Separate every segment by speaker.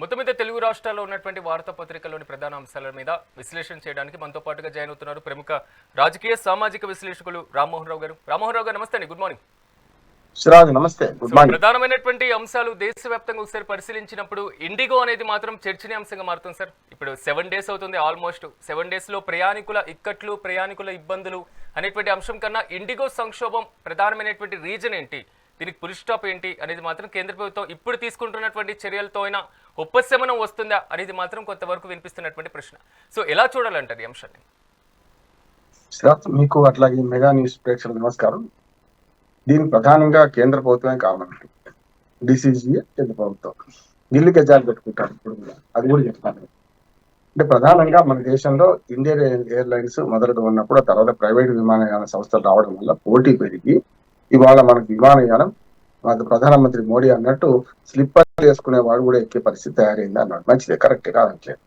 Speaker 1: మొత్తం మీద తెలుగు రాష్ట్రాల్లో ఉన్నటువంటి వార్తాపత్రికల్లోని ప్రధాన అంశాల మీద విశ్లేషణ చేయడానికి మనతో పాటుగా జాయిన్ అవుతున్నారు ప్రముఖ రాజకీయ సామాజిక విశ్లేషకులు రామ్మోహన్ రావు గారు. రామ్మోహన్ రావు గారు, నమస్తే అండి. Good morning.
Speaker 2: శ్రీరాజ్ నమస్తే, గుడ్ మార్నింగ్.
Speaker 1: ప్రధానమైనటువంటి అంశాలు దేశవ్యాప్తంగా ఒకసారి పరిశీలించినప్పుడు ఇండిగో అనేది మాత్రం చర్చనీయాంశంగా మారుతుంది సార్. ఇప్పుడు 7 days అవుతుంది, ఆల్మోస్ట్ 7 days లో ప్రయాణికుల ఇక్కట్లు, ప్రయాణికుల ఇబ్బందులు అనేటువంటి అంశం కన్నా ఇండిగో సంక్షోభం ప్రధానమైనటువంటి రీజన్ ఏంటి, దీనికి పులి స్టాప్ ఏంటి అనేది మాత్రం కేంద్ర ప్రభుత్వం ఇప్పుడు తీసుకుంటున్నటువంటి చర్యలతో అయినా ఉపశమనం వస్తుందా అనేది మాత్రం కొంతవరకు వినిపిస్తున్నటువంటి ప్రశ్న. సో ఎలా చూడాలంటారు ఈ అంశాన్ని?
Speaker 2: శ్రీరాజ్, మీకు అట్లాగే మెగా న్యూస్ ప్రేక్షకులకు నమస్కారం. దీనికి ప్రధానంగా కేంద్ర ప్రభుత్వమే కారణం. డిసిజి కేంద్ర ప్రభుత్వం ఢిల్లీ గజాలు పెట్టుకుంటారు ఇప్పుడు కూడా, అది కూడా చెప్తాను. అంటే ప్రధానంగా మన దేశంలో ఇండియన్ ఎయిర్లైన్స్ మొదలుగా ఉన్నప్పుడు, ఆ తర్వాత ప్రైవేట్ విమానయాన సంస్థలు రావడం వల్ల పోటీ పెరిగి ఇవాళ మనకు విమానయానం ప్రధానమంత్రి మోడీ అన్నట్టు స్లిప్పర్ వేసుకునేవాడు కూడా ఎక్కే పరిస్థితి తయారైంది అన్నాడు. మంచిదే, కరెక్టే, కాదట్లేదు.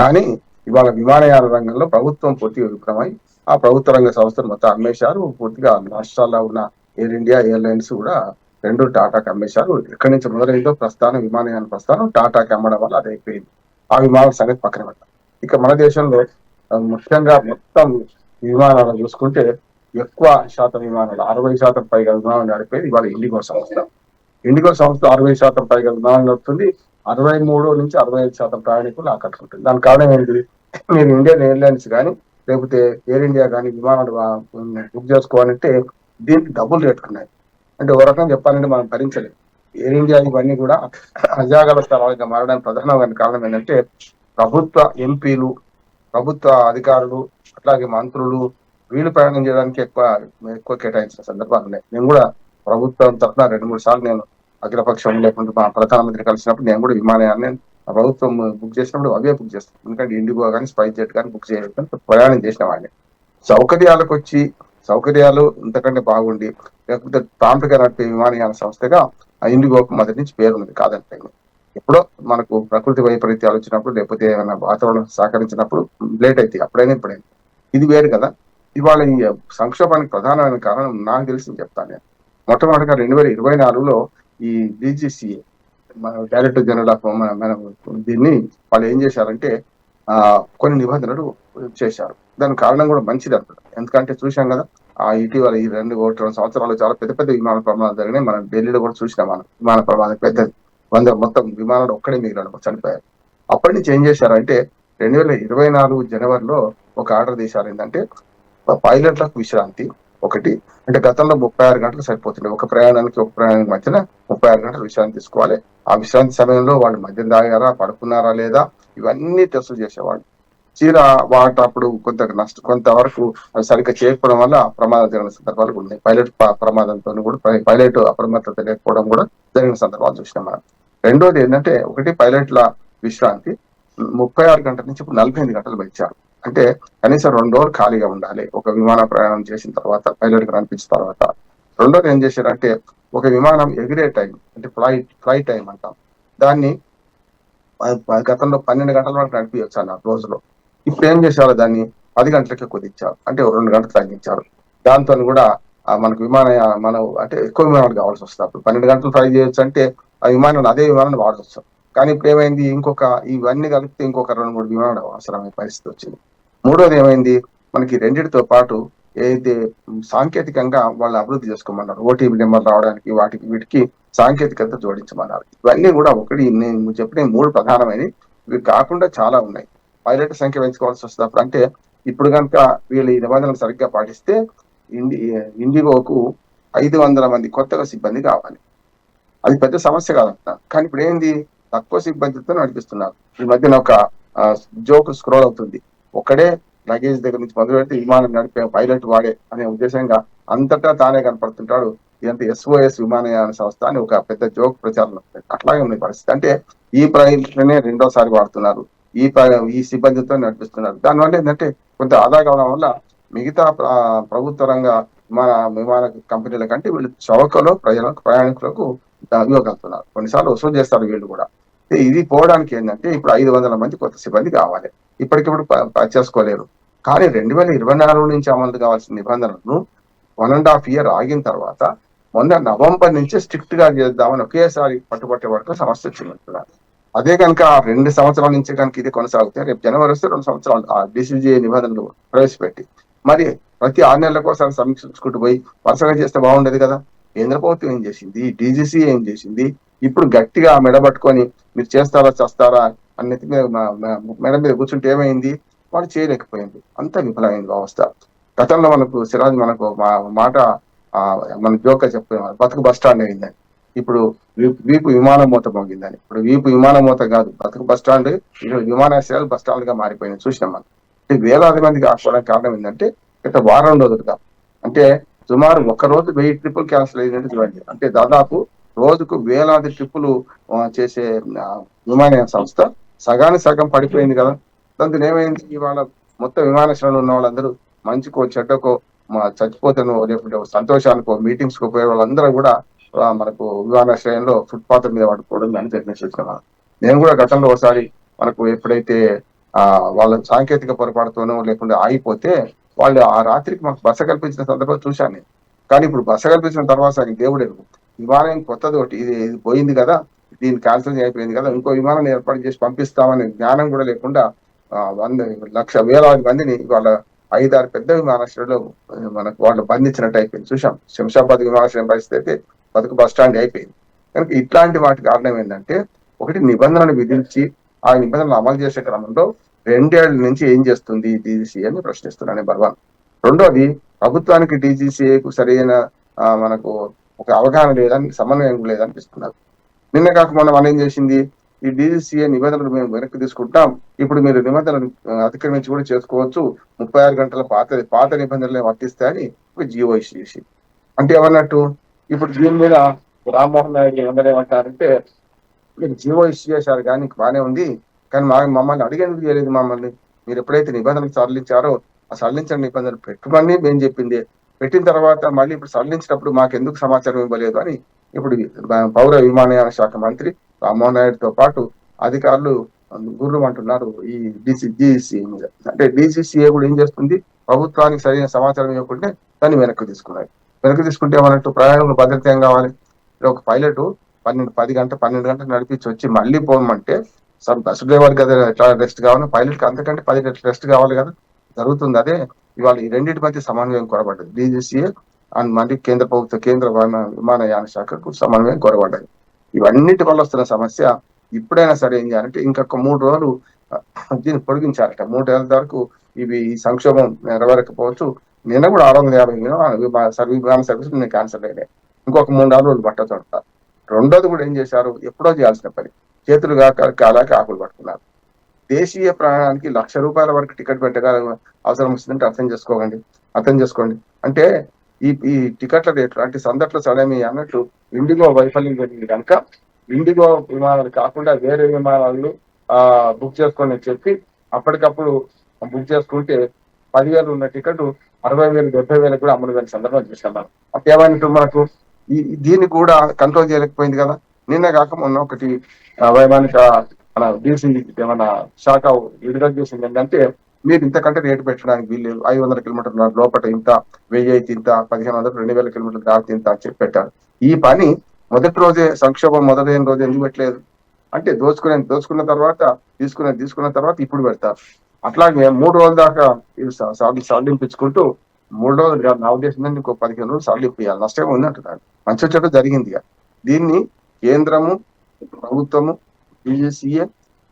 Speaker 2: కానీ ఇవాళ విమానయాన రంగంలో ప్రభుత్వం పూర్తిగా విఫలమై ఆ ప్రభుత్వ రంగ సంస్థలు మొత్తం అమ్మేశారు. పూర్తిగా రాష్ట్రాల్లో ఉన్న ఎయిర్ ఇండియా ఎయిర్లైన్స్ కూడా 2 టాటాకి అమ్మేశారు. ఎక్కడి నుంచి మొదలైందో ప్రస్థానం, విమానయాన ప్రస్థానం టాటాకి అమ్మడం వల్ల అది అయిపోయింది. ఆ విమానాల సంగతి పక్కన పెట్టాలి. ఇక మన దేశంలో ముఖ్యంగా మొత్తం విమానాలు చూసుకుంటే ఎక్కువ శాతం విమానాలు, 60% పైగా విమానాలు నడిపేది ఇవాళ ఇండిగో సంస్థ. ఇండిగో సంస్థ 60% పైగా విమానాలు నడుపుతుంది. 63 నుంచి 65% ప్రయాణికులు ఆకట్టుకుంటుంది. దానికి కారణం ఏంటి? మీరు ఇండియన్ ఎయిర్లైన్స్ కానీ లేకపోతే ఎయిర్ ఇండియా కానీ విమానాలు బుక్ చేసుకోవాలంటే దీనికి డబ్బులు రేటుకున్నాయి. అంటే ఒక రకంగా చెప్పాలంటే మనం భరించలేదు. ఎయిర్ ఇండియా ఇవన్నీ కూడా అజాగ్రత్తగా మారడానికి ప్రధానమైన కారణం ఏంటంటే ప్రభుత్వ ఎంపీలు, ప్రభుత్వ అధికారులు, అట్లాగే మంత్రులు వీళ్ళు ప్రయాణం చేయడానికి ఎక్కువ కేటాయించిన సందర్భాలు ఉన్నాయి. నేను కూడా ప్రభుత్వం తరఫున 2-3 సార్లు నేను అఖిలపక్షం లేకుండా మా ప్రధానమంత్రి కలిసినప్పుడు నేను కూడా విమానయాన్ని ప్రభుత్వం బుక్ చేసినప్పుడు అవే బుక్ చేస్తాను. ఎందుకంటే ఇండిగో కానీ స్పైస్ జెట్ కానీ బుక్ చేయడానికి ప్రయాణం చేసిన వాడిని. సౌకర్యాలకు వచ్చి సౌకర్యాలు ఇంతకంటే బాగుండి లేకపోతే ప్రాంతగా నడిపే విమానయాన సంస్థగా ఆ ఇండిగోకు మొదటి నుంచి పేరున్నది, కాదంటే. ఎప్పుడో మనకు ప్రకృతి వైపరీత్యాలు వచ్చినప్పుడు లేకపోతే ఏమైనా వాతావరణం సహకరించినప్పుడు లేట్ అయితే అప్పుడైనా ఇప్పుడైనా ఇది వేరు కదా. ఇవాళ ఈ సంక్షోభానికి ప్రధానమైన కారణం నాకు తెలిసి చెప్తాను నేను. మొట్టమొదటిగా 2024లో ఈ డీజీసీఏ మన డైరెక్టర్ జనరల్ ఆఫ్ మన దీన్ని వాళ్ళు ఏం చేశారంటే కొన్ని నిబంధనలు చేశారు. దానికి కారణం కూడా మంచిది అనుకుంటారు. ఎందుకంటే చూసాం కదా, ఇటీవల ఈ 2 సంవత్సరాలు చాలా పెద్ద పెద్ద విమాన ప్రమాదాలు జరిగినాయి. మనం ఢిల్లీలో కూడా చూసినాం. మనం విమాన ప్రమాదం పెద్దది, 100 మొత్తం విమానాలు ఒక్కడే మిగిలిన చనిపోయారు. అప్పటి నుంచి ఏం చేశారంటే 2024 జనవరిలో ఒక ఆర్డర్ తీశారు. ఏంటంటే పైలట్లకు విశ్రాంతి ఒకటి, అంటే గతంలో 36 గంటలు సరిపోతుంది. ఒక ప్రయాణానికి మధ్యన 36 గంటలు విశ్రాంతి తీసుకోవాలి. ఆ విశ్రాంతి సమయంలో వాళ్ళు మద్యం తాగారా, పడుకున్నారా లేదా, ఇవన్నీ టెస్టులు చేసేవాళ్ళు. అప్పుడు కొంతవరకు సరిగ్గా చేయకపోవడం వల్ల ప్రమాదం జరిగిన సందర్భాలు కూడా ఉన్నాయి. పైలట్ ప్రమాదంతో కూడా పైలట్ అప్రమత్తత లేకపోవడం కూడా జరిగిన సందర్భాలు చూసినాం మనం. రెండోది ఏంటంటే ఒకటి పైలట్ల విశ్రాంతి 36 గంటల నుంచి ఇప్పుడు 48 గంటలు పెంచారు. అంటే కనీసం 2 రోజులు ఖాళీగా ఉండాలి ఒక విమాన ప్రయాణం చేసిన తర్వాత, పైలట్ కి అనిపించిన తర్వాత. రెండోది ఏం చేశారంటే ఒక విమానం ఎగిరే టైం అంటే ఫ్లైట్ టైం అంటాం, దాన్ని గతంలో 12 గంటల వరకు నడిపించచ్చు అన్నారు రోజులో. ఇప్పుడు ఏం చేశారు, దాన్ని 10 గంటలకే కుదించారు. అంటే 2 గంటలు తగ్గించారు. దాంతో కూడా మనకు మనం అంటే ఎక్కువ విమానాలు కావాల్సి వస్తుంది. అప్పుడు 12 గంటలు ఫ్లై చేయొచ్చు అంటే ఆ విమానాన్ని అదే విమానాన్ని వాడవచ్చు. కానీ ఇప్పుడు ఏమైంది, ఇవన్నీ కలిపితే ఇంకొక 2-3 విమానాలు అవసరమైన పరిస్థితి వచ్చింది. మూడోది ఏమైంది, మనకి రెండింటితో పాటు ఏదైతే సాంకేతికంగా వాళ్ళు అభివృద్ధి చేసుకోమన్నారు, ఓటీపీ నెంబర్ రావడానికి వీటికి సాంకేతికత జోడించమన్నారు. ఇవన్నీ కూడా నేను చెప్పిన 3 ప్రధానమైనవి. ఇవి కాకుండా చాలా ఉన్నాయి. పైలట్ సంఖ్య పెంచుకోవాల్సి వస్తుంది అప్పుడు. అంటే ఇప్పుడు కనుక వీళ్ళు ఈ నిబంధనలు సరిగ్గా పాటిస్తే ఇండిగోకు 500 మంది కొత్తగా సిబ్బంది కావాలి. అది పెద్ద సమస్య కాదంటున్నారు. కానీ ఇప్పుడు ఏంది, తక్కువ సిబ్బందితో నడిపిస్తున్నారు. ఈ మధ్యన ఒక జోక్ స్క్రోల్ అవుతుంది, ఒక్కడే లగేజ్ దగ్గర నుంచి మొదలు పెడితే విమానం నడిపే పైలట్ వాడే అనే ఉద్దేశంగా అంతటా తానే కనపడుతుంటాడు. ఇదంతా SOS విమానయాన సంస్థ అని ఒక పెద్ద జోక్ ప్రచారం. అట్లాగే ఉంది పరిస్థితి. అంటే ఈ పైలట్లనే రెండోసారి వాడుతున్నారు, ఈ సిబ్బందితో నడిపిస్తున్నారు. దానివల్ల ఏంటంటే కొంత ఆదా కావడం వల్ల మిగతా ప్రభుత్వ రంగ విమాన కంపెనీల కంటే వీళ్ళు చౌకలో ప్రయాణికులకు ఇవ్వగలుగుతున్నారు. కొన్నిసార్లు వసూలు చేస్తారు వీళ్ళు కూడా. ఇది పోవడానికి ఏంటంటే ఇప్పుడు 500 మంది కొత్త సిబ్బంది కావాలి. ఇప్పటికిప్పుడు చేసుకోలేరు. కానీ 2024 నుంచి అమలు కావాల్సిన నిబంధనలను 1.5 year ఆగిన తర్వాత మొన్న నవంబర్ నుంచి స్ట్రిక్ట్ గా చేద్దామని ఒకేసారి పట్టుబట్టే వరకు సమస్య వచ్చిందంటున్నారు. అదే కనుక 2 సంవత్సరాల నుంచి కనుక ఇది కొనసాగితే రేపు జనవరి వస్తే 2 సంవత్సరాలు ఆ డిసిజిఐ నిబంధనలు ప్రవేశపెట్టి మరి ప్రతి 6 నెలలకు ఒకసారి సమీక్షించుకుంటూ పోయి వరుసగా చేస్తే బాగుండేది కదా. కేంద్ర ప్రభుత్వం ఏం చేసింది, డీజీసీ ఏం చేసింది, ఇప్పుడు గట్టిగా మెడబట్టుకొని మీరు చేస్తారా చస్తారా అన్నది మెడ మీద కూర్చుంటే ఏమైంది, వాళ్ళు చేయలేకపోయింది. అంత విఫలమైంది వ్యవస్థ. గతంలో మనకు సిరాజ్ మనకు మాట మన జోక చెప్పేవారు, బతుకు బస్ స్టాండ్ అయిందని. ఇప్పుడు వీపు విమాన మూత మోగిందని. ఇప్పుడు వీపు విమాన మూత కాదు, బతుకు బస్ స్టాండ్, ఇక్కడ విమానాశ్రయాలు బస్ స్టాండ్ గా మారిపోయినాయి. చూసినాం మనం. వేలాది మంది కాకపోవడానికి కారణం ఏంటంటే గత వారం రోజులుగా, అంటే సుమారు ఒక్క రోజు 1000 ట్రిప్పులు క్యాన్సిల్ అయినట్టు చూడండి. అంటే దాదాపు రోజుకు వేలాది ట్రిప్పులు చేసే విమానయాన సంస్థ సగానికి సగం పడిపోయింది కదా. దాంతో ఏమైంది, ఇవాళ మొత్తం విమానాశ్రయంలో ఉన్న వాళ్ళందరూ మంచికో చెడ్డకో చచ్చిపోతానో లేకుంటే సంతోషానికో మీటింగ్స్ కు పోయే వాళ్ళందరూ కూడా మనకు విమానాశ్రయంలో ఫుట్పాత్ మీద పడుకోవడం అని చూస్తున్నాను. నేను కూడా గతంలో ఒకసారి మనకు ఎప్పుడైతే వాళ్ళ సాంకేతిక పొరపాటుతోనో లేకుంటే ఆగిపోతే వాళ్ళు ఆ రాత్రికి మాకు బస కల్పించిన సందర్భం చూశాను నేను. కానీ ఇప్పుడు బస కల్పించిన తర్వాత దేవుడు విమానం కొత్తది ఒకటి ఇది పోయింది కదా, దీన్ని క్యాన్సిల్ అయిపోయింది కదా, ఇంకో విమానం ఏర్పాటు చేసి పంపిస్తామనే జ్ఞానం కూడా లేకుండా వేలాది మందిని వాళ్ళ 5-6 పెద్ద విమానాశ్రయంలో మనకు వాళ్ళు బంధించినట్టు అయిపోయింది. చూసాం శంషాబాద్ విమానాశ్రయం పరిస్థితి అయితే బతుకు బస్ స్టాండ్ అయిపోయింది. కనుక ఇట్లాంటి వాటి కారణం ఏంటంటే, ఒకటి నిబంధనలు విధించి ఆ నిబంధనలు అమలు చేసే క్రమంలో 2 ఏళ్ల నుంచి ఏం చేస్తుంది డీజీసీ అని ప్రశ్నిస్తున్నాను నెంబర్ 1. రెండోది, ప్రభుత్వానికి డీజీసీఏకు సరైన మనకు ఒక అవగాహన లేదని, సమన్వయం లేదనిపిస్తున్నారు. నిన్న కాక మొన్న మనం ఏం చేసింది, ఈ డీజీసీఏ నిబంధనలు మేము వెనక్కి తీసుకుంటాం, ఇప్పుడు మీరు నిబంధనలు అతిక్రమించి కూడా చేసుకోవచ్చు, 36 గంటల పాత నిబంధనలే వర్తిస్తాయని ఒక జీవో ఇష్యూ చేసి. అంటే ఏమన్నట్టు, ఇప్పుడు దీని మీద రామ్మోహన్ నాయుడు అందరూ ఏమంటారంటే, మీరు జీవో ఇష్యూ చేశారు కానీ బాగానే ఉంది, కానీ మమ్మల్ని అడిగేందుకు చేయలేదు. మమ్మల్ని మీరు ఎప్పుడైతే నిబంధనలు సడలించారో ఆ సడలించిన నిబంధనలు పెట్టుమని మేము చెప్పింది, పెట్టిన తర్వాత మళ్ళీ ఇప్పుడు సడలించినప్పుడు మాకు ఎందుకు సమాచారం ఇవ్వలేదు అని ఇప్పుడు పౌర విమానయాన శాఖ మంత్రి రామ్మోహన్ నాయుడుతో పాటు అధికారులు గుర్రం అంటున్నారు ఈ డీజీసీ మీద. అంటే డీజీసీఏ కూడా ఏం చేస్తుంది, ప్రభుత్వానికి సరైన సమాచారం ఇవ్వకుంటే దాన్ని వెనక్కి తీసుకున్నారు. వెనక్కి తీసుకుంటే ఏమన్నట్టు, ప్రయాణంలో భద్రత ఏం కావాలి. ఒక పైలట్ 12 గంటలు నడిపించి వచ్చి మళ్ళీ పోమంటే బస్సు డ్రైవర్ కదా ఎట్లా రెస్ట్ కావాలి, పైలట్ కి అంతకంటే 10 గంటలు రెస్ట్ కావాలి కదా. జరుగుతుంది అదే. ఇవాళ ఈ రెండింటి మధ్య సమన్వయం కొరబడ్డది. డీజీసీఏ అండ్ మళ్ళీ కేంద్ర ప్రభుత్వ కేంద్ర విమానయాన శాఖకు సమన్వయం కొరబడ్డది. ఇవన్నిటి వల్ల వస్తున్న సమస్య. ఇప్పుడైనా సరే ఏం చేయాలంటే ఇంకొక 3 రోజులు దీన్ని పొడిగించారట. 3 ఏళ్ళ వరకు ఇవి సంక్షోభం నెరవేరకపోవచ్చు. నిన్న కూడా 650 విమాన సర్వీసులు నేను క్యాన్సిల్ అయినాయి. ఇంకొక 3-4 రోజులు పట్టచొడతారు. రెండోది కూడా ఏం చేశారు, ఎప్పుడో చేయాల్సిన పని చేతులు కాలాక ఆకులు పట్టుకున్నారు. దేశీయ ప్రయాణానికి ₹1,00,000 వరకు టికెట్ పెట్టగా అవసరం వస్తుందంటే అర్థం చేసుకోండి. అంటే ఈ టికెట్ల రేట్లు అంటే సందట్లో సడమి అన్నట్టు ఇండిగో వైఫల్యం జరిగింది కనుక ఇండిగో విమానాలు కాకుండా వేరే విమానాలు బుక్ చేసుకొని చెప్పి అప్పటికప్పుడు బుక్ చేసుకుంటే 10,000 ఉన్న టికెట్ 60,000, 70,000 కూడా అమలు కాని సందర్భం చూసాం. అప్పుడు ఏమైనట్టు మనకు దీన్ని కూడా కంట్రోల్ చేయలేకపోయింది కదా. నిన్న కాక మొన్న ఒకటి వైమానిక మన డీసీ మన శాఖ విడుదల చేసింది ఏంటంటే, మీరు ఇంతకంటే రేటు పెట్టడానికి వీళ్ళు 500 కిలోమీటర్ల లోపల ఇంత, 1000 అయితే ఇంత, 1500, 2000 కిలోమీటర్ల దాటి ఇంత అని చెప్పి పెట్టారు. ఈ పని మొదటి రోజే సంక్షోభం మొదలైన రోజు ఎందుకు పెట్టలేదు అంటే, దోచుకున్న తర్వాత తీసుకున్న తర్వాత ఇప్పుడు పెడతారు. అట్లాగే 3 రోజుల దాకా సడలింపించుకుంటూ 3 రోజులు కాదు, నా ఉద్దేశం ఇంకో 15 రోజులు సడలింపియాలి. నష్టం ఉంది అంటున్నాడు. మంచి చెడు జరిగింది. దీన్ని కేంద్రము, ప్రభుత్వము, డీజీసీఏ,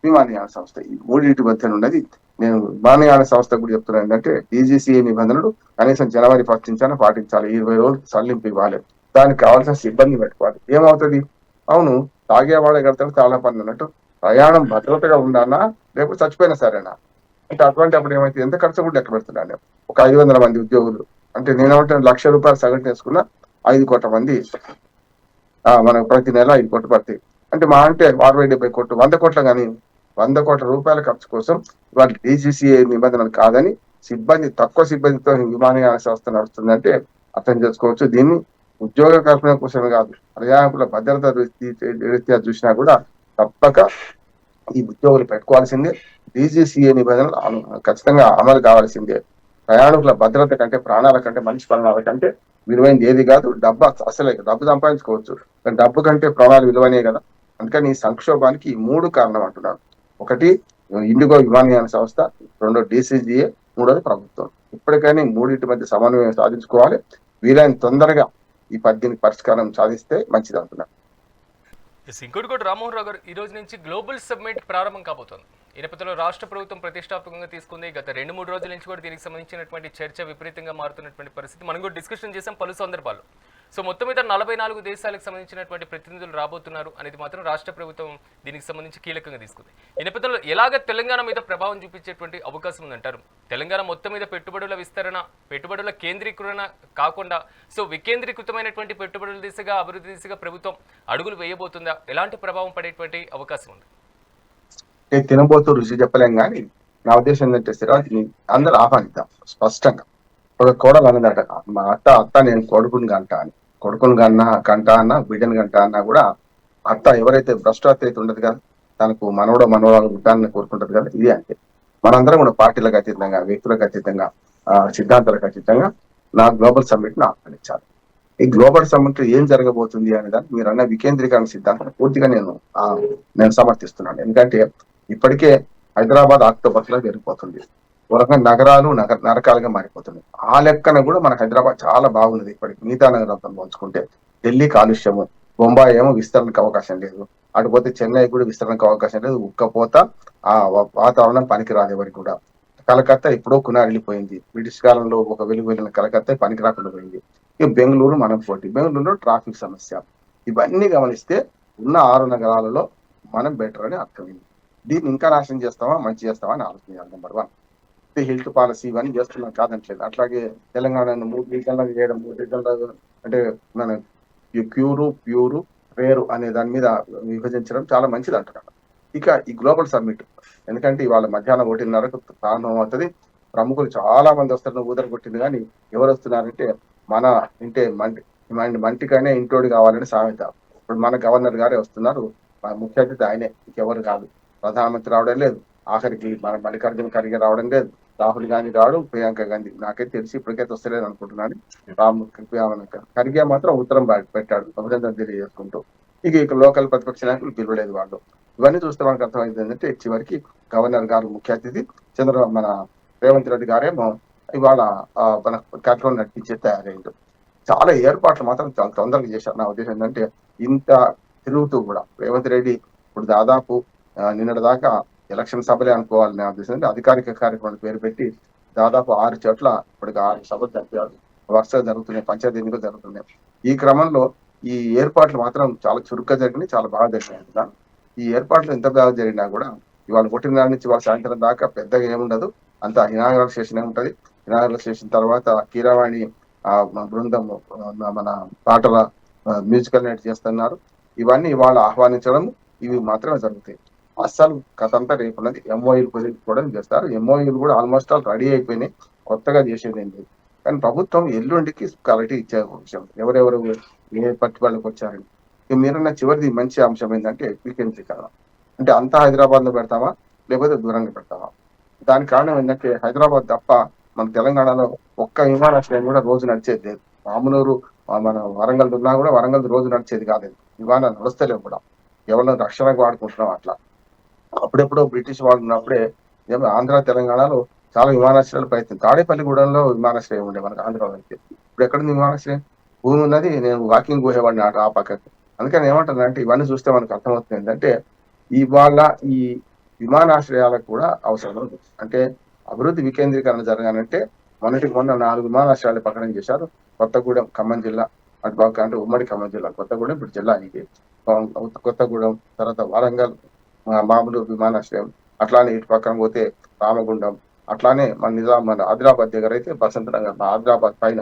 Speaker 2: విమానయాన సంస్థ ఈ 3 మధ్య ఉన్నది. నేను విమానయాన సంస్థ కూడా చెప్తున్నాను ఏంటంటే, డీజీసీఏ నిబంధనలు కనీసం జనవరి 1 నుంచి పాటించాలి. 20 రోజులు సడలింపు ఇవ్వాలి. దానికి కావాల్సిన సిబ్బంది పెట్టుకోవాలి. ఏమవుతుంది, అవును తాగేవాడే కడతాడు తాళ పన్ను అన్నట్టు, ప్రయాణం భద్రతగా ఉండాలా లేకపోతే చచ్చిపోయినా సరేనా అంటే, అటువంటి అప్పుడు ఏమైతే ఎంత ఖర్చు కూడా లెక్క పెడుతున్నాను. ఒక 500 మంది ఉద్యోగులు అంటే నేనేమంటే ₹1,00,000 సగటు వేసుకున్నా 5 కోట్ల మంది మనకు ప్రతి నెల 5 కోట్లు పడతాయి. అంటే మా అంటే 60-70 కోట్లు, 100 కోట్ల కానీ 100 కోట్ల రూపాయల ఖర్చు కోసం వాటి డీజీసీఏ నిబంధనలు కాదని తక్కువ సిబ్బందితో విమానయాన సంస్థ నడుస్తుందంటే అర్థం చేసుకోవచ్చు. దీన్ని ఉద్యోగ కల్పన కోసమే కాదు, ప్రయాణికుల భద్రత రీత్యా చూసినా కూడా తప్పక ఈ ఉద్యోగులు పెట్టుకోవాల్సిందే. డీజీసీఏ నిబంధనలు ఖచ్చితంగా అమలు కావాల్సిందే. ప్రయాణికుల భద్రత కంటే, ప్రాణాల కంటే, మనిషి ప్రాణాల కంటే విలువైనది ఏది కాదు. డబ్బు సంపాదించుకోవచ్చు, కానీ డబ్బు కంటే ప్రాణాలు విలువనే కదా. అందుకని ఈ సంక్షోభానికి ఈ 3 కారణం అంటున్నాను. ఒకటి ఇండిగో విమానయాన సంస్థ, రెండో డీసీజీఏ, మూడోది ప్రభుత్వం. ఇప్పటికైనా ఈ మూడింటి మధ్య సమన్వయం సాధించుకోవాలి. వీలైన తొందరగా ఈ దీనికి పరిష్కారం సాధిస్తే మంచిది అంటున్నాను.
Speaker 1: ఇంకోటి కూడా రామ్మోహన్ రావు గారు, ఈ రోజు నుంచి గ్లోబల్ సమ్మిట్ ప్రారంభం కాబోతోంది. ఈ నేపథ్యంలో రాష్ట్ర ప్రభుత్వం ప్రతిష్టాత్మకంగా తీసుకుంది. గత 2-3 రోజుల నుంచి కూడా దీనికి సంబంధించినటువంటి చర్చ విపరీతంగా మారుతున్నటువంటి పరిస్థితి మనం కూడా డిస్కషన్ చేసాం పలు సందర్భాల్లో. సో మొత్తం మీద 44 దేశాలకు సంబంధించినటువంటి ప్రతినిధులు రాబోతున్నారు అనేది మాత్రం రాష్ట్ర ప్రభుత్వం దీనికి సంబంధించి కీలకంగా తీసుకుంది. ఈ నేపథ్యంలో ఎలాగ తెలంగాణ మీద ప్రభావం చూపించేటువంటి అవకాశం ఉందంటారు? తెలంగాణ మొత్తం మీద పెట్టుబడుల విస్తరణ, పెట్టుబడుల కేంద్రీకరణ కాకుండా సో వికేంద్రీకృతమైనటువంటి పెట్టుబడుల దిశగా, అభివృద్ధి దిశగా ప్రభుత్వం అడుగులు వేయబోతుందా? ఎలాంటి ప్రభావం పడేటువంటి అవకాశం ఉంది?
Speaker 2: తినబోతూ రుచి చెప్పలేం కానీ నా ఉద్దేశం ఏంటంటే స్థిరాన్ని అందరూ ఆహ్వానిద్దాం. స్పష్టంగా ఒక కోడలు అన్నదట, మా అత్త నేను కొడుకుని గంట అని. కొడుకుని గంట అన్న, బిడ్డని గంట అన్నా కూడా అత్త ఎవరైతే భ్రష్టాత్త అయితే ఉండదు కదా, తనకు మనవరాలు గుట్టాలని కోరుకుంటది కదా, ఇది అంతే. మనందరం కూడా పార్టీలకు అతీతంగా, వ్యక్తులకు అతీతంగా, సిద్ధాంతాలకు అతీతంగా నా గ్లోబల్ సమ్మిట్ ను ఆహ్వానించాలి. ఈ గ్లోబల్ సమ్మిట్ ఏం జరగబోతుంది అనే దాన్ని మీరు అన్న వికేంద్రీకరణ సిద్ధాంతం పూర్తిగా నేను సమర్థిస్తున్నాను. ఎందుకంటే ఇప్పటికే హైదరాబాద్ ఆక్టోబర్లో పెరిగిపోతుంది. ఒక రకంగా నగరాలు నరకాలుగా మారిపోతుంది. ఆ లెక్కన కూడా మన హైదరాబాద్ చాలా బాగున్నది. ఇప్పటికి మిగతా నగరాలతో పోల్చుకుంటే ఢిల్లీ కాలుష్యము, బొంబాయి ఏమో విస్తరణకు అవకాశం లేదు, అటుపోతే చెన్నై కూడా విస్తరణకు అవకాశం లేదు. ఉక్కపోత, ఆ వాతావరణం పనికిరాదు ఎవరికి కూడా. కలకత్తా ఎప్పుడో కునారిల్లిపోయింది. బ్రిటిష్ కాలంలో ఒక వెలుగు వెళ్ళిన కలకత్తా పనికి రాకుండా పోయింది. ఇక బెంగళూరు మనం పోటీ, బెంగళూరులో ట్రాఫిక్ సమస్య. ఇవన్నీ గమనిస్తే ఉన్న 6 నగరాలలో మనం బెటర్ అని అర్థమైంది. దీన్ని ఇంకా నాశనం చేస్తామా, మంచి చేస్తామా అని ఆలోచించాలి. నెంబర్ 1 హెల్త్ పాలసీ ఇవన్నీ చేస్తున్నాం కాదంటలేదు. అట్లాగే తెలంగాణను 3 డివిజన్లకు చేయడం, 3 డివిజన్లు అంటే మన ప్యూరు రేరు అనే దాని మీద విభజించడం చాలా మంచిది అంటున్నాను. ఇక ఈ గ్లోబల్ సమ్మిట్ ఎందుకంటే ఇవాళ మధ్యాహ్నం 1:30కు ప్రారంభం అవుతుంది. ప్రముఖులు చాలా మంది వస్తారు. ఊదర కొట్టింది కానీ ఎవరు వస్తున్నారంటే మన ఇంటే మంటికైనా ఇంటోడు కావాలని సామెత. ఇప్పుడు మన గవర్నర్ గారే వస్తున్నారు, ముఖ్య అతిథి ఆయనే, ఇంకెవరు కాదు. ప్రధానమంత్రి రావడం లేదు, ఆఖరికి మన మల్లికార్జున ఖర్గే రావడం లేదు, రాహుల్ గాంధీ రావడం, ప్రియాంక గాంధీ నాకైతే తెలిసి ఇప్పటికైతే వస్తలేదు అనుకుంటున్నాను. ఖర్గే మాత్రం ఉత్తరం పెట్టాడు అభినందన తెలియజేసుకుంటూ. ఇక లోకల్ ప్రతిపక్ష నాయకులు పిలవలేదు వాళ్ళు. ఇవన్నీ చూస్తే మనకు అర్థమైంది ఏంటంటే చివరికి గవర్నర్ గారు ముఖ్య అతిథి, మన రేవంత్ రెడ్డి గారేమో ఇవాళ మన కార్యక్రమం నడిపించే తయారైంది. చాలా ఏర్పాట్లు మాత్రం చాలా తొందరగా చేశారు. నా ఉద్దేశం ఏంటంటే ఇంత తిరుగుతూ కూడా రేవంత్ రెడ్డి ఇప్పుడు దాదాపు నిన్నటి దాకా ఎలక్షన్ సభలే అనుకోవాలి. నా ఉద్దేశం అంటే అధికారిక కార్యక్రమాలు పేరు పెట్టి దాదాపు 6 చోట్ల ఇప్పటికి 6 సభలు జరిపారు. వరుసగా జరుగుతున్నాయి, పంచాయతీ ఎన్నికలు జరుగుతున్నాయి. ఈ క్రమంలో ఈ ఏర్పాట్లు మాత్రం చాలా చురుగ్గా జరిగినాయి, చాలా బాగా జరిగినాయి. ఈ ఏర్పాట్లు ఎంత బాగా జరిగినా కూడా ఇవాళ 1:30 నుంచి ఇవాళ సాయంత్రం దాకా పెద్దగా ఏముండదు. అంతా ఇనాగరల్ స్టేషన్ ఉంటుంది. ఇనాగరల్ స్టేషన్ తర్వాత కీరవాణి బృందం మన పాటల మ్యూజికల్ నైట్ చేస్తున్నారు. ఇవన్నీ ఇవాళ ఆహ్వానించడం ఇవి మాత్రమే జరుగుతాయి. అస్సలు కథ అంతా రేపు ఉన్నది. ఎంఓయూలు కుదించుకోవడం చేస్తారు. ఎంఓయూలు కూడా ఆల్మోస్ట్ ఆల్ రెడీ అయిపోయినాయి, కొత్తగా చేసేది ఏం లేదు. కానీ ప్రభుత్వం ఎల్లుండికి క్లారిటీ ఇచ్చే విషయం ఎవరెవరు ఏ పట్టుబడులకు వచ్చారని. ఇక మీరున్న చివరిది మంచి అంశం ఏంటంటే వికేంద్రీకరణ. అంటే అంతా హైదరాబాద్ లో పెడతామా లేకపోతే దూరంగా పెడతామా? దానికి కారణం ఏంటంటే హైదరాబాద్ తప్ప మన తెలంగాణలో ఒక్క విమానాశ్రయం కూడా రోజు నడిచేది లేదు. మామూలు మన వరంగల్ ఉన్నా కూడా వరంగల్ రోజు నడిచేది కాలేదు. విమానాలు నడుస్తలేవు కూడా, ఎవరిని రక్షణకు వాడుకుంటున్నాం అట్లా. అప్పుడెప్పుడో బ్రిటిష్ వాళ్ళు ఉన్నప్పుడే ఆంధ్ర తెలంగాణలో చాలా విమానాశ్రయాలు ప్రయత్నం. తాడేపల్లిగూడెంలో విమానాశ్రయం ఉండే మనకు ఆంధ్రలో అయితే. ఇప్పుడు ఎక్కడుంది విమానాశ్రయం? భూమి ఉన్నది, నేను వాకింగ్ పోయేవాడిని ఆ పక్కకి. అందుకని ఏమంటానంటే ఇవన్నీ చూస్తే మనకు అర్థమవుతుంది ఏంటంటే ఇవాళ ఈ విమానాశ్రయాలకు కూడా అవసరం ఉంది. అంటే అభివృద్ధి వికేంద్రీకరణ జరగాలంటే మొన్న 4 విమానాశ్రయాలు ప్రకటన చేశారు. కొత్తగూడెం ఖమ్మం జిల్లా అటు బాగా అంటే ఉమ్మడి ఖమ్మం జిల్లా, కొత్తగూడెం ఇప్పుడు జిల్లా ఇది. కొత్తగూడెం తర్వాత వరంగల్ మామూలు విమానాశ్రయం, అట్లానే ఇటు పక్కన పోతే రామగుండం, అట్లానే మన ఆదిలాబాద్ దగ్గర అయితే బసంత నగర్, ఆదిలాబాద్ పైన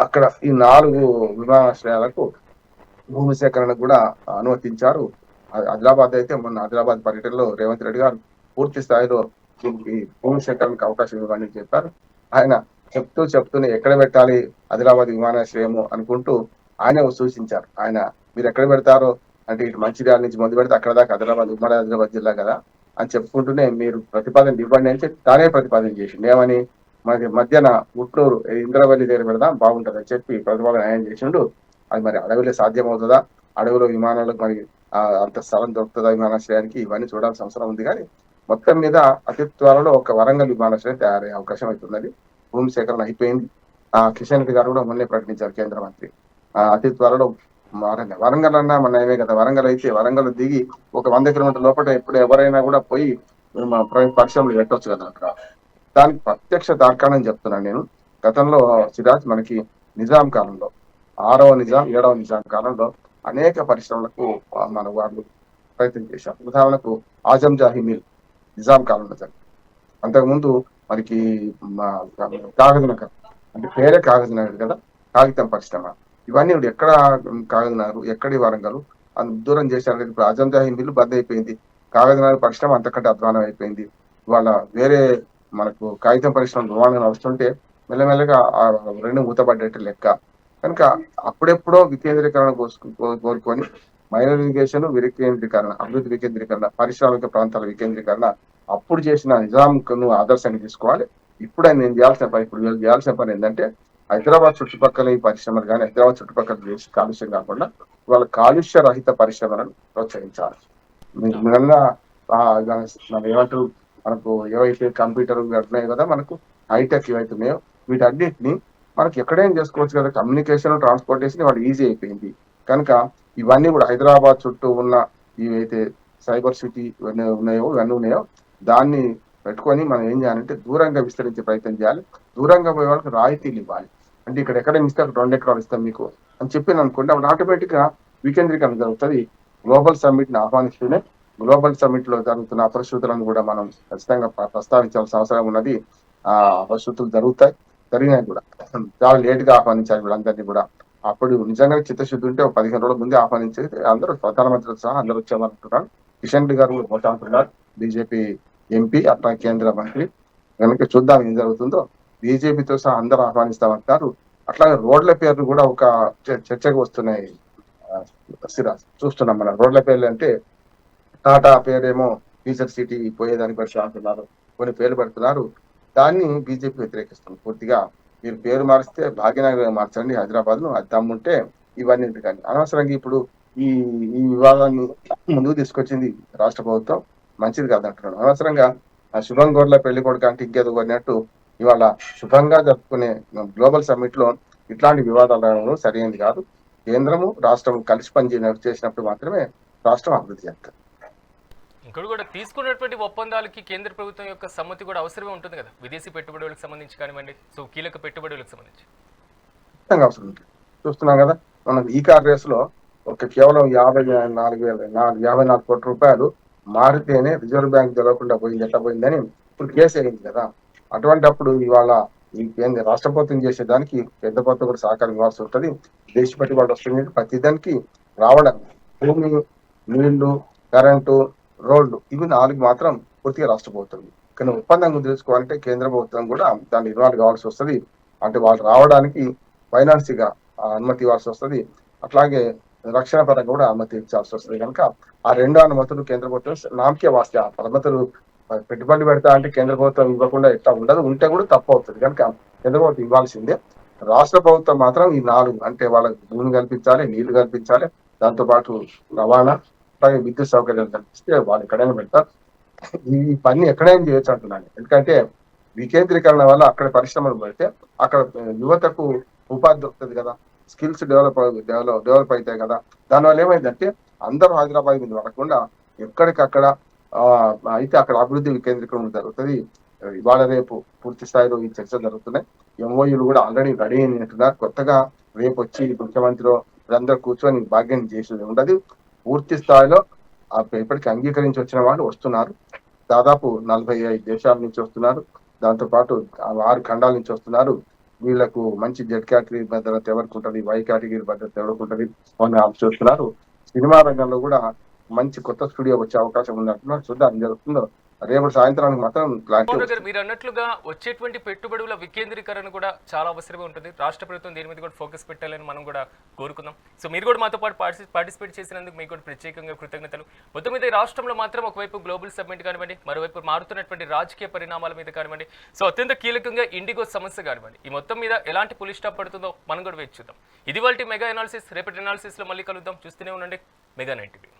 Speaker 2: అక్కడ ఈ 4 విమానాశ్రయాలకు భూమి సేకరణకు కూడా అనుమతించారు. ఆదిలాబాద్ అయితే మొన్న ఆదిలాబాద్ పర్యటనలో రేవంత్ రెడ్డి గారు పూర్తి స్థాయిలో దీనికి భూమి సేకరణకు అవకాశం ఇవ్వని చెప్పారు. ఆయన చెప్తూనే ఎక్కడ పెట్టాలి ఆదిలాబాద్ విమానాశ్రయము అనుకుంటూ ఆయనే సూచించారు. ఆయన మీరు ఎక్కడ పెడతారో అంటే ఇటు మంచిర్యాల నుంచి మొదలు పెడితే అక్కడ దాకా ఉమ్మడి ఆదిలాబాద్ జిల్లా కదా అని చెప్పుకుంటూనే మీరు ప్రతిపాదన ఇవ్వండి అని చెప్పి తానే ప్రతిపాదన చేసిండు. ఏమని మరి మధ్యాహ్న గుట్లూరు ఇంద్రవల్లి దగ్గర పెడదాం బాగుంటుంది అని చెప్పి ప్రతిపాదన ఆయన చేసిండు. అది మరి అడవిలో సాధ్యం అవుతుందా? అడవిలో విమానాలకు మరి అంత స్థలం దొరుకుతుందా విమానాశ్రయానికి, ఇవన్నీ చూడాల్సిన అవసరం ఉంది. కానీ మొత్తం మీద అతి త్వరలో ఒక వరంగల్ విమానాశ్రయం తయారయ్యే అవకాశం అవుతున్నది. భూమి సేకరణ అయిపోయింది. కిషన్ రెడ్డి గారు కూడా మొన్నే ప్రకటించారు, కేంద్ర మంత్రి. అతి త్వరలో వరంగల్ అన్నా మన ఏమే కదా, వరంగల్ అయితే వరంగల్ దిగి ఒక 100 కిలోమీటర్ లోపల ఎప్పుడు ఎవరైనా కూడా పోయి పరిశ్రమలు పెట్టవచ్చు కదా అక్కడ. దానికి ప్రత్యక్ష తార్కాణం చెప్తున్నాను నేను. గతంలో సిరాజ్ మనకి నిజాం కాలంలో 6వ నిజాం 7వ నిజాం కాలంలో అనేక పరిశ్రమలకు మన వాళ్ళు ప్రయత్నం చేశారు. ఉదాహరణకు ఆజంజాహి మిల్ నిజాం కాలంలో జరిగింది. అంతకుముందు మనకి కాగజ్నగర్, అంటే పేరే కాగజ్నగర్ కదా, కాగితం పరిశ్రమ. ఇవన్నీ ఇప్పుడు ఎక్కడ కాగజ్నగర్, ఎక్కడి వరంగల్ అంత దూరం చేశారు. ఇప్పుడు ఆజంజాహి మిల్ బంద్ అయిపోయింది. కాగజ్నగర్ పరిశ్రమ అంతకంటే అధ్వానం అయిపోయింది. ఇవాళ వేరే మనకు కాగితం పరిశ్రమ నిర్మాణం నడుస్తుంటే మెల్లమెల్లగా రెండు మూతపడ్డట్టు లెక్క. కనుక అప్పుడెప్పుడో వికేంద్రీకరణ కోరుకొని మైనరైజేషన్, వికేంద్రీకరణ, అభివృద్ధి వికేంద్రీకరణ, పారిశ్రామిక ప్రాంతాల వికేంద్రీకరణ అప్పుడు చేసిన నిజాంను ఆదర్శాన్ని తీసుకోవాలి. ఇప్పుడు నేను చేయాల్సిన పని ఏంటంటే హైదరాబాద్ చుట్టుపక్కల ఈ పరిశ్రమలు కానీ హైదరాబాద్ చుట్టుపక్కల చేసి కాలుష్యం కాకుండా వాళ్ళ కాలుష్య రహిత పరిశ్రమలను ప్రోత్సహించాలి. మనం ఏమంటారు, మనకు ఏవైతే కంప్యూటర్ ఉన్నాయో కదా, మనకు హైటెక్ ఏవైతున్నాయో వీటన్నిటిని మనకి ఎక్కడైనా చేసుకోవచ్చు కదా. కమ్యూనికేషన్, ట్రాన్స్పోర్టేషన్ వాళ్ళు ఈజీ అయిపోయింది. కనుక ఇవన్నీ కూడా హైదరాబాద్ చుట్టూ ఉన్న ఇవైతే సైబర్ సిటీ ఇవన్నీ ఉన్నాయో దాన్ని పెట్టుకొని మనం ఏం చేయాలంటే దూరంగా విస్తరించే ప్రయత్నం చేయాలి. దూరంగా పోయే వాళ్ళకి రాయితీలు ఇవ్వాలి. అంటే ఇక్కడ ఎక్కడైనా ఇస్తే 2 ఎకరాలు ఇస్తాం మీకు అని చెప్పి అనుకోండి, అప్పుడు ఆటోమేటిక్ గా వికేంద్రీకరణ జరుగుతుంది. గ్లోబల్ సమ్మిట్ ని ఆహ్వానిస్తూనే గ్లోబల్ సమ్మిట్ లో జరుగుతున్న అపరిశుద్ధులను కూడా మనం ఖచ్చితంగా ప్రస్తావించాల్సిన అవసరం ఉన్నది. అపరిశుద్ధులు జరిగినాయి కూడా. చాలా లేట్ గా ఆహ్వానించాలి వీళ్ళందరినీ కూడా. అప్పుడు నిజంగా చిత్తశుద్ధి ఉంటే 15 రోజుల ముందే ఆహ్వానించేది అందరూ, ప్రధానమంత్రితో సహా అందరూ వచ్చామనుకుంటున్నారు. కిషన్ రెడ్డి గారు కూడా పోతా అంటున్నారు, బీజేపీ ఎంపీ అట్లా కేంద్ర మంత్రి. కనుక చూద్దాం ఏం జరుగుతుందో. బీజేపీతో సహా అందరూ ఆహ్వానిస్తామంటారు. అట్లాగే రోడ్ల పేర్లు కూడా ఒక చర్చకు వస్తున్నాయి. చూస్తున్నాం మనం రోడ్ల పేర్లు. అంటే టాటా పేరేమో ఫ్యూచర్ సిటీ పోయేదాన్ని బట్టి అంటున్నారు, కొన్ని పేర్లు పెడుతున్నారు. దాన్ని బీజేపీ వ్యతిరేకిస్తుంది పూర్తిగా. మీరు పేరు మారిస్తే భాగ్యనగర్ మార్చండి హైదరాబాద్ ను, అది దమ్ముంటే ఇవన్నీ. కానీ అనవసరంగా ఇప్పుడు ఈ ఈ వివాదాన్ని ముందుకు తీసుకొచ్చింది రాష్ట్ర ప్రభుత్వం, మంచిది కాదంటున్నాడు. అనవసరంగా శుభం గోర్ల పెళ్లి కొడుకు అంటే ఇంకేదో కొన్నట్టు ఇవాళ శుభంగా జరుపుకునే గ్లోబల్ సమ్మిట్ లో ఇట్లాంటి వివాదాలు సరైనది కాదు. కేంద్రము రాష్ట్రం కలిసి చేసినప్పుడు మాత్రమే రాష్ట్రం అభివృద్ధి చెందుతుంది.
Speaker 1: ఇక్కడ కూడా తీసుకున్నటువంటి ఒప్పందాలకి కేంద్ర ప్రభుత్వం యొక్క సమ్మతి కూడా అవసరమే ఉంటుంది కదా, విదేశీ పెట్టుబడులకు సంబంధించి కానివ్వండి, సో కీలక పెట్టుబడులకు సంబంధించి
Speaker 2: అవసరం ఉంటుంది. చూస్తున్నాం కదా, మనం ఈ కార్ రేస్ లో కేవలం 54 కోట్ల రూపాయలు మారితేనే రిజర్వ్ బ్యాంక్ తెలవకుండా పోయింది, ఎట్లా పోయిందని ఇప్పుడు కేసు అయింది కదా. అటువంటి అప్పుడు ఇవాళ ఈ రాష్ట్ర ప్రభుత్వం చేసేదానికి కేంద్ర ప్రభుత్వం కూడా సహకారం ఇవ్వాల్సి ఉంటుంది. దేశ పెట్టుబడి వస్తుంది. ప్రతి దానికి రావడం, భూమి, నీళ్లు, కరెంటు, రోడ్లు, ఇవి 4 మాత్రం పూర్తిగా రాష్ట్ర ప్రభుత్వం. కానీ ఒప్పందం తెలుసుకోవాలంటే కేంద్ర ప్రభుత్వం కూడా దాన్ని ఇన్వాల్వ్ కావాల్సి వస్తుంది. అంటే వాళ్ళు రావడానికి ఫైనాన్స్ గా అనుమతి ఇవ్వాల్సి వస్తుంది. అట్లాగే రక్షణ పరంగా కూడా అనుమతి ఇచ్చాల్సి వస్తుంది. కనుక ఆ 2 అనుమతులు కేంద్ర ప్రభుత్వం నామకే వాస్తే, ఆ అనుమతులు పెట్టుబడి పెడతా అంటే కేంద్ర ప్రభుత్వం ఇవ్వకుండా ఎట్లా ఉండదు, ఉంటే కూడా తప్పు అవుతుంది. కనుక కేంద్ర ప్రభుత్వం ఇవ్వాల్సిందే. రాష్ట్ర ప్రభుత్వం మాత్రం ఈ 4 అంటే వాళ్ళకి భూమి కల్పించాలి, నీళ్లు కల్పించాలి, దాంతో పాటు రవాణా, అలాగే విద్యుత్ సౌకర్యాలు కల్పిస్తే వాళ్ళు ఎక్కడైనా పెడతారు. ఈ పని ఎక్కడైనా చేయొచ్చు అంటున్నాను. ఎందుకంటే వికేంద్రీకరణ వల్ల అక్కడ పరిశ్రమలు పెడితే అక్కడ యువతకు ఉపాధి దొరుకుతుంది కదా, స్కిల్స్ డెవలప్ అవుతాయి కదా. దానివల్ల ఏమైందంటే అందరూ హైదరాబాద్ మీద పడకుండా ఎక్కడికక్కడ అయితే అక్కడ అభివృద్ధి వికేంద్రీకరణ జరుగుతుంది. ఇవాళ రేపు పూర్తి స్థాయిలో ఈ చర్చలు జరుగుతున్నాయి. ఎంఓయూలు కూడా ఆల్రెడీ రెడీ అయినట్టున్నారు. కొత్తగా రేపు వచ్చి ముఖ్యమంత్రి వీళ్ళందరూ కూర్చొని భాగ్యం చేసేది ఉండదు. పూర్తి స్థాయిలో ఇప్పటికీ అంగీకరించి వచ్చిన వాళ్ళు వస్తున్నారు. దాదాపు 45 దేశాల నుంచి వస్తున్నారు. దాంతో పాటు 6 ఖండాల నుంచి వస్తున్నారు. వీళ్లకు మంచి జెడ్ కేటగిరీ భద్రత ఎవరికి ఉంటుంది, వై కేటగిరీ భద్రత ఎవరికి ఉంటుంది అని చూస్తున్నారు. సినిమా రంగంలో కూడా మంచి కొత్త స్టూడియో వచ్చే అవకాశం ఉన్నట్టున్నారు. చూద్దాం జరుగుతుందో. రేపటి సాయంత్రానికి మాత్రం
Speaker 1: మీరు అన్నట్లుగా వచ్చేటువంటి పెట్టుబడుల వికేంద్రీకరణ కూడా చాలా అవసరమే ఉంటుంది. రాష్ట్ర ప్రభుత్వం దీని మీద కూడా ఫోకస్ పెట్టాలని మనం కూడా కోరుకుందాం. సో మీరు కూడా మాతో పాటు పార్టిసిపేట్ చేసినందుకు మీకు కూడా ప్రత్యేకంగా కృతజ్ఞతలు. మొత్తం మీద ఈ రాష్ట్రంలో మాత్రం ఒకవైపు గ్లోబల్ సమ్మిట్ కానివ్వండి, మరోవైపు మారుతున్నటువంటి రాజకీయ పరిణామాల మీద కానివ్వండి, సో అత్యంత కీలకంగా ఇండిగో సమస్య కానివ్వండి, ఈ మొత్తం మీద ఎలాంటి పులి స్టాప్ పడుతుందో మనం కూడా వేచి చూద్దాం. ఇది వాళ్ళ మెగా అనాలిసిస్. రేపటి అనాలిసిస్ లో మళ్ళీ కలుద్దాం. చూస్తూనే ఉండండి మెగా 9 టీవీ.